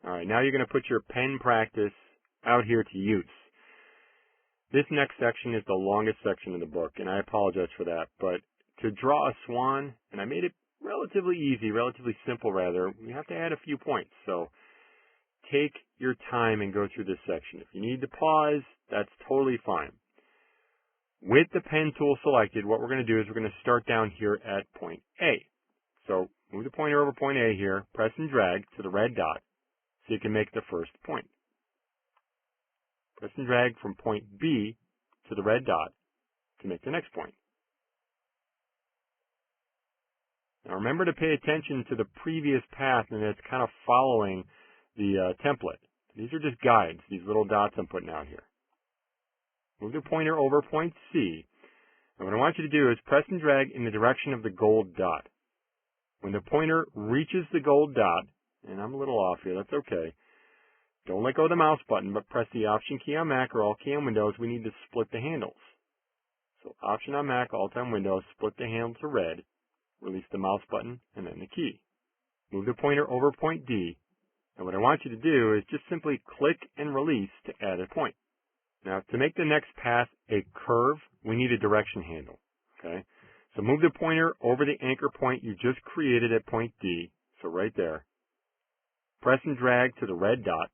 All right, now you're going to put your pen practice out here to use. This next section is the longest section of the book, and I apologize for that, but to draw a swan, and I made it relatively easy, relatively simple rather, we have to add a few points. So take your time and go through this section. If you need to pause, that's totally fine. With the pen tool selected, what we're going to do is we're going to start down here at point A. So move the pointer over point A here, press and drag to the red dot so you can make the first point. Press and drag from point B to the red dot to make the next point. Now remember to pay attention to the previous path, and it's kind of following the template. These are just guides, these little dots I'm putting out here. Move the pointer over point C, and what I want you to do is press and drag in the direction of the gold dot. When the pointer reaches the gold dot, and I'm a little off here, that's okay, don't let go of the mouse button, but press the Option key on Mac or Alt key on Windows. We need to split the handles. So Option on Mac, Alt on Windows, split the handle to red, release the mouse button, and then the key. Move the pointer over point D, and what I want you to do is just simply click and release to add a point. Now, to make the next path a curve, we need a direction handle, okay? So move the pointer over the anchor point you just created at point D, so right there. Press and drag to the red dot,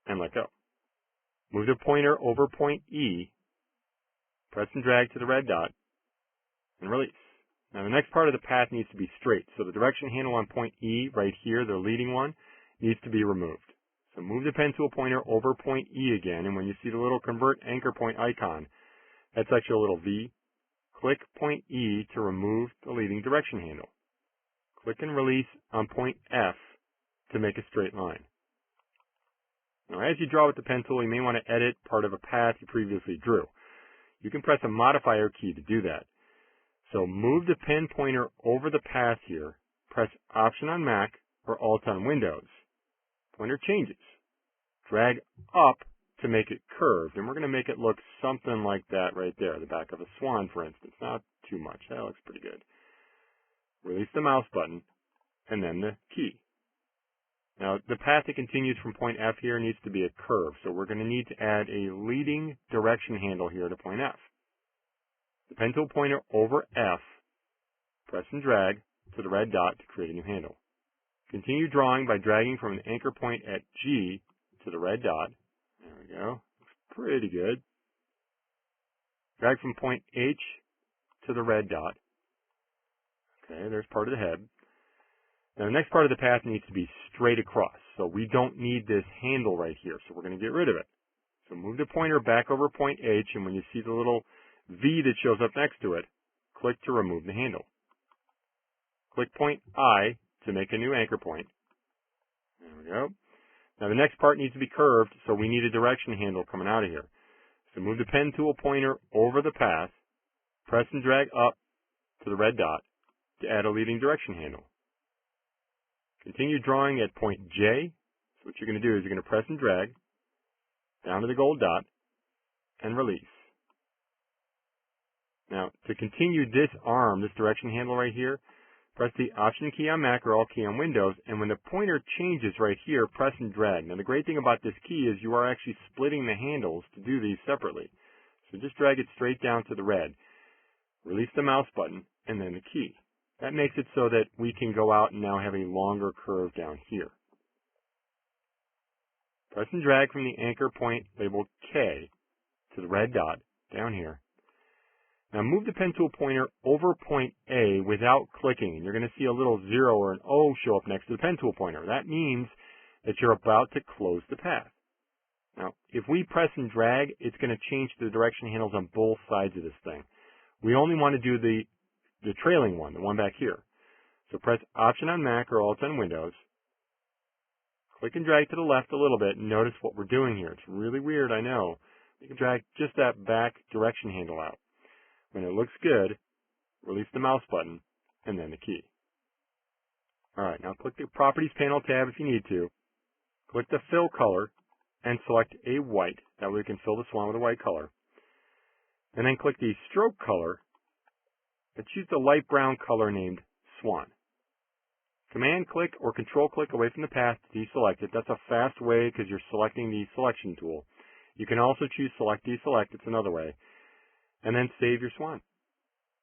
and let go. Move the pointer over point E, press and drag to the red dot, and release. Now, the next part of the path needs to be straight, so the direction handle on point E, right here, the leading one, needs to be removed. So move the pen tool pointer over point E again, and when you see the little convert anchor point icon, that's actually a little V. Click point E to remove the leading direction handle. Click and release on point F to make a straight line. Now, as you draw with the pen tool, you may want to edit part of a path you previously drew. You can press a modifier key to do that. So move the pen pointer over the path here, press Option on Mac or Alt on Windows. Pointer changes. Drag up to make it curved, and we're going to make it look something like that right there, the back of a swan, for instance. Not too much. That looks pretty good. Release the mouse button, and then the key. Now, the path that continues from point F here needs to be a curve, so we're going to need to add a leading direction handle here to point F. The pen tool pointer over F, press and drag to the red dot to create a new handle. Continue drawing by dragging from an anchor point at G to the red dot. There we go. Looks pretty good. Drag from point H to the red dot. Okay, there's part of the head. Now the next part of the path needs to be straight across, so we don't need this handle right here, so we're going to get rid of it. So move the pointer back over point H, and when you see the little V that shows up next to it, click to remove the handle. Click point I to make a new anchor point. There we go. Now the next part needs to be curved, so we need a direction handle coming out of here. So move the pen tool pointer over the path, press and drag up to the red dot to add a leading direction handle. Continue drawing at point J. So what you're going to do is you're going to press and drag down to the gold dot and release. Now, to continue this arm, this direction handle right here, press the Option key on Mac or Alt key on Windows, and when the pointer changes right here, press and drag. Now, the great thing about this key is you are actually splitting the handles to do these separately. So just drag it straight down to the red. Release the mouse button, and then the key. That makes it so that we can go out and now have a longer curve down here. Press and drag from the anchor point labeled K to the red dot down here. Now move the pen tool pointer over point A without clicking, and you're going to see a little 0 or an O show up next to the pen tool pointer. That means that you're about to close the path. Now, if we press and drag, it's going to change the direction handles on both sides of this thing. We only want to do the trailing one, the one back here. So press Option on Mac or Alt on Windows. Click and drag to the left a little bit, and notice what we're doing here. It's really weird, I know. You can drag just that back direction handle out. When it looks good, release the mouse button, and then the key. Alright, now click the Properties Panel tab if you need to. Click the Fill color, and select a white. That way we can fill the swan with a white color. And then click the Stroke color, and choose the light brown color named Swan. Command click or control click away from the path to deselect it. That's a fast way because you're selecting the selection tool. You can also choose select deselect. It's another way. And then save your swan.